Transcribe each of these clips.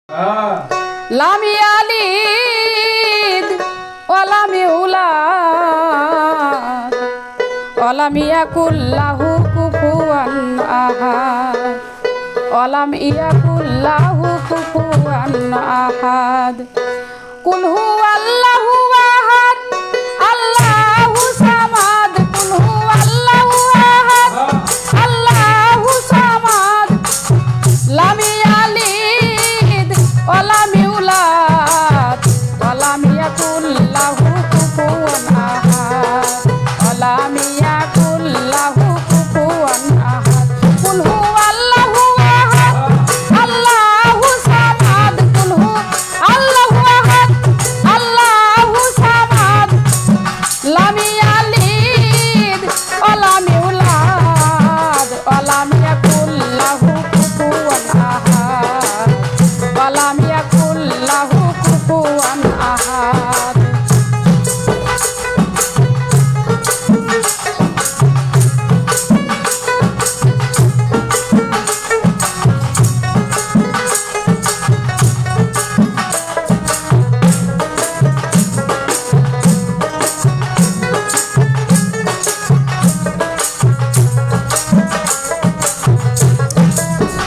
লাম ইয়ালিদ ওয়ালাম ইউলাদ ওয়ালাম ইয়াকুল লাহু কুফুয়ান আহাদ ওয়ালাম ইয়াকুল লাহু কুফুয়ান আহাদ কুল হুয়াল্লাহু আহাদ আল্লাহু সামাদ কুল হুয়াল্লাহু আহাদ আল্লাহু সামাদ লাম ইয়ালিদ ওয়ালাম ইউলাদ ওয়ালাম ইয়াকুল লাহু কুফুয়ান আহাদ ওয়ালাম ইয়াকুল লাহু কুফুয়ান আহাদ কুল হুয়াল্লাহু আহাদ আল্লাহু সামাদ কুল হুয়াল্লাহু আহাদ আল্লাহু সামাদ লাম ইয়ালিদ ওয়ালাম ইউলাদ ওয়ালাম ইয়াকুল লাহু কুফুয়ান আহাদ ওয়ালাম ইয়াকুল লাহু কুফুয়ান আহাদ।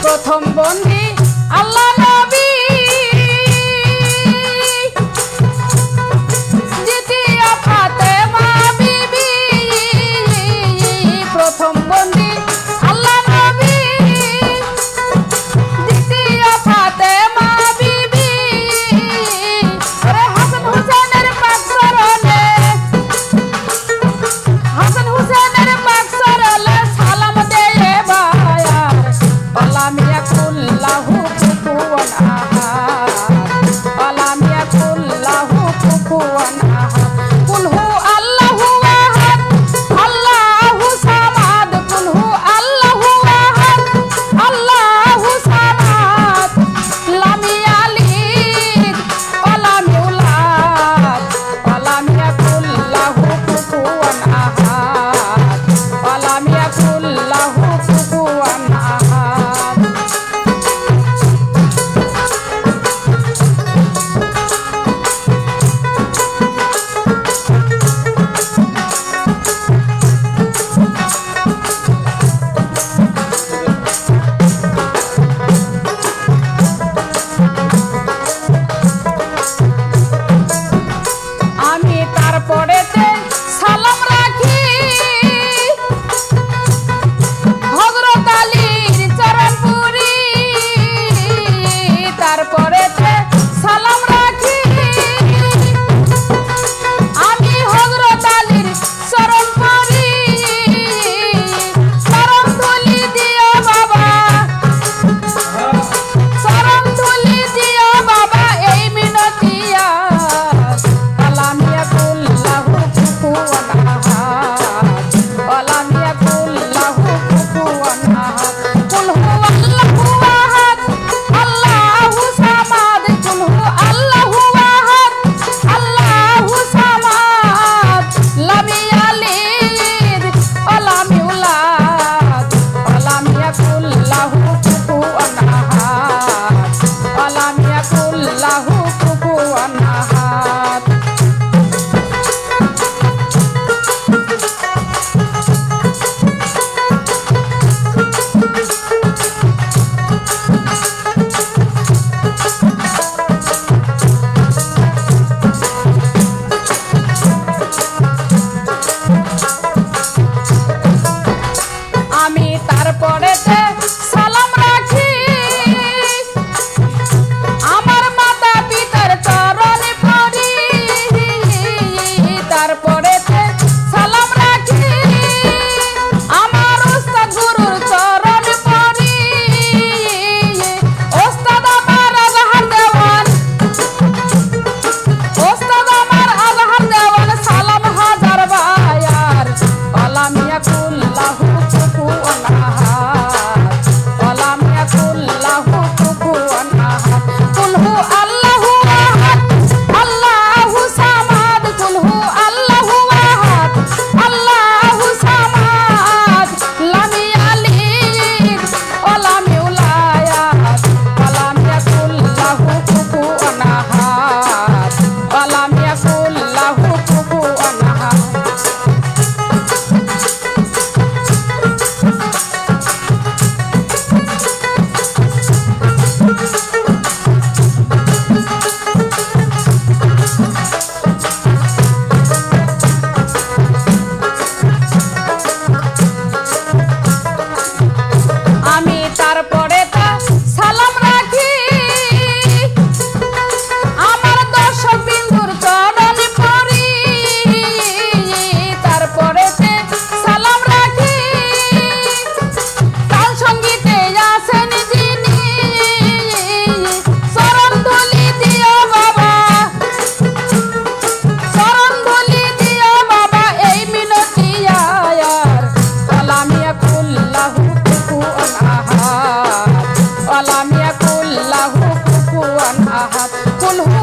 প্রথম বন্দী আল্লাহ নবী, দ্বিতীয় ফাতেমা বিবি। প্রথম বন্দী আল্লাহ নবী, দ্বিতীয় ফাতেমা বিবি। হাসান হুসেনের পাক চরণে, হাসান হুসেনের পাক চরণে সালাম দেয়ে বায়ার ওয়ালাম ইয়াকুল লাহু কুফুয়ান আহাদ ওয়ালাম ইয়াকুল লাহু কুফুয়ান আহাদ কুল হুয়াল্লাহু আহাদ আল্লাহু সামাদ কুল হুয়াল্লাহু আহাদ আল্লাহু সামাদ লাম ইয়ালিদ ওয়ালাম ইউলাদ ওয়ালাম ইয়াকুল লাহু কুফুয়ান আহাদ ওয়ালাম ইয়াকুল লাহু কুফুয়ান আহাদ। আমি তারপরেতে সালাম রাখি হযরত আলীর চরণপুরি। তারপরেতে সালাম রাখি আমি হযরত আলীর চরণপুরি। চরণ ধুলি দিও বাবা, চরণ ধুলি দিও বাবা এই মিনতিয়া ওয়ালাম ইয়াকুল লাহু কুফুয়ান আহাদ ওয়ালাম ইয়াকুল লাহু কুফুয়ান আহাদ কুল হুয়াল্লাহু আহাদ আল্লাহু সামাদ কুল হুয়াল্লাহু আহাদ আল্লাহু সামাদ লাম ইয়ালিদ ওয়ালাম ইউলাদ ওয়ালাম ইয়াকুল লাহু কুফুয়ান আহাদ ওয়ালাম ইয়াকুল লাহু কুফুয়ান আহাদ। আমি তারপরেতে সালাম রাখি আমার মাতা কুল হু